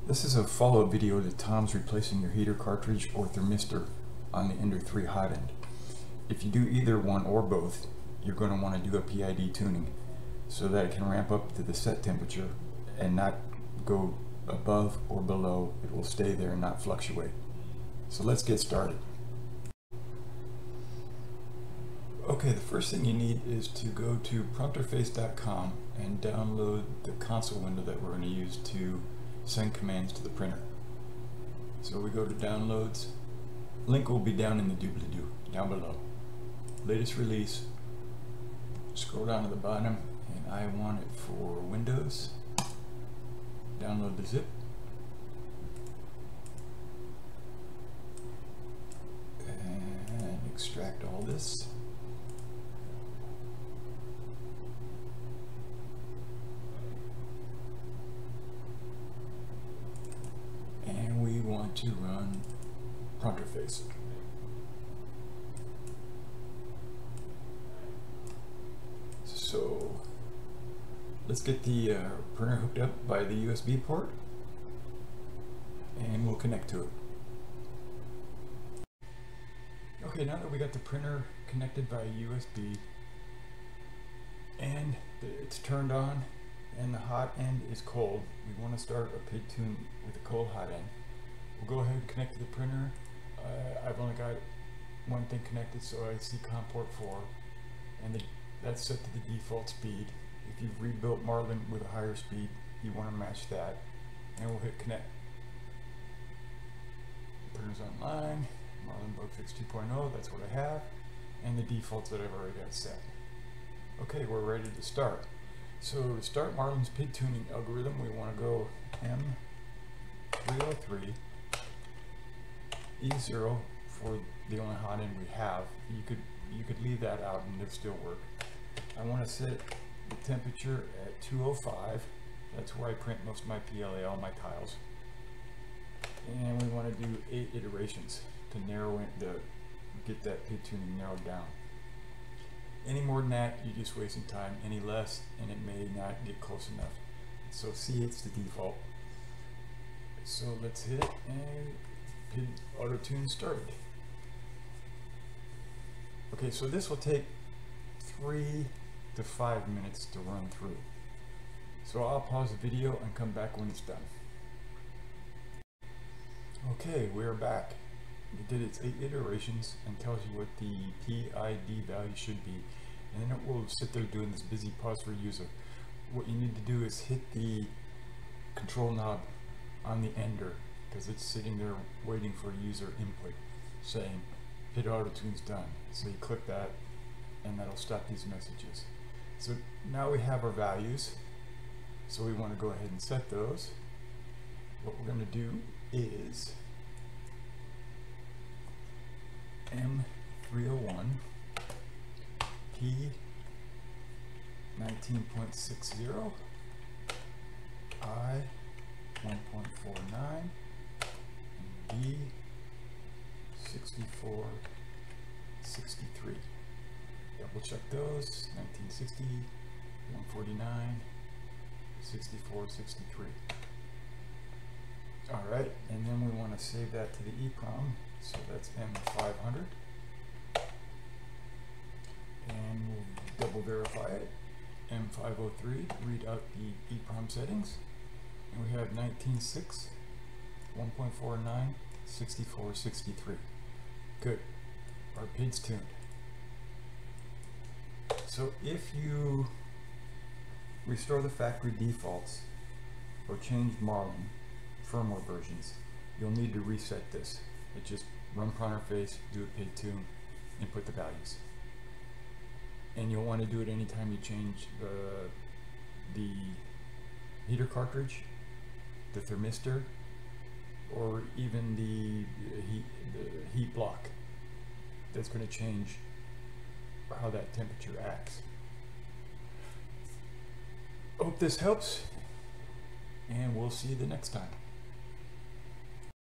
This is a follow-up video to Tom's replacing your heater cartridge or thermistor on the Ender 3 hot end. If you do either one or both, you're going to want to do a PID tuning so that it can ramp up to the set temperature and not go above or below. It will stay there and not fluctuate. So let's get started. Okay, the first thing you need is to go to prompterface.com and download the console window that we're going to use to send commands to the printer. So we go to downloads. Link will be down in the doobly-doo, down below. Latest release. Scroll down to the bottom, and I want it for Windows. Download the zip. And extract all this. And we want to run PrompterFace. So let's get the printer hooked up by the USB port and we'll connect to it. Okay, now that we got the printer connected by USB and it's turned on and the hot end is cold, we want to start a PID tune with a cold hot end. We'll go ahead and connect to the printer. I've only got one thing connected, so I see COM port 4, and that's set to the default speed. If you've rebuilt Marlin with a higher speed, you want to match that, and we'll hit connect. The printer's online, Marlin bug fix 2.0, that's what I have, and the defaults that I've already got set. Okay, we're ready to start. So to start Marlin's PID tuning algorithm, we want to go M303 E0 for the only hot end we have. You could leave that out and it'll still work. I want to set the temperature at 205. That's where I print most of my PLA, all my tiles. And we want to do 8 iterations to narrow in get that PID tuning narrowed down. Any more than that, you're just wasting time. Any less, and it may not get close enough. So see, it's the default. So let's hit it, and PID auto tune started. Okay, so this will take 3 to 5 minutes to run through. So I'll pause the video and come back when it's done. Okay, we're back. It did its 8 iterations and tells you what the PID value should be, and then it will sit there doing this busy pause for user. What you need to do is hit the control knob on the Ender, because it's sitting there waiting for user input saying PID auto tune's done. So you click that and that'll stop these messages. So now we have our values, so we want to go ahead and set those. What we're going to do is M301 P 19.60 I 1.49 and B 6463. Double check those. 1960, 149, 6463. Alright, and then we want to save that to the EEPROM, so that's M500. And we'll double verify it. M503, read out the EEPROM settings. And we have 19.6, 1.49, 6463. Good. Our PID's tuned. So if you restore the factory defaults or change Marlin firmware versions, you'll need to reset this. It just run PrompterFace, do a PID tune, and put the values. And you'll want to do it anytime you change the heater cartridge, the thermistor, or even the heat block. That's going to change how that temperature acts. Hope this helps, and we'll see you the next time.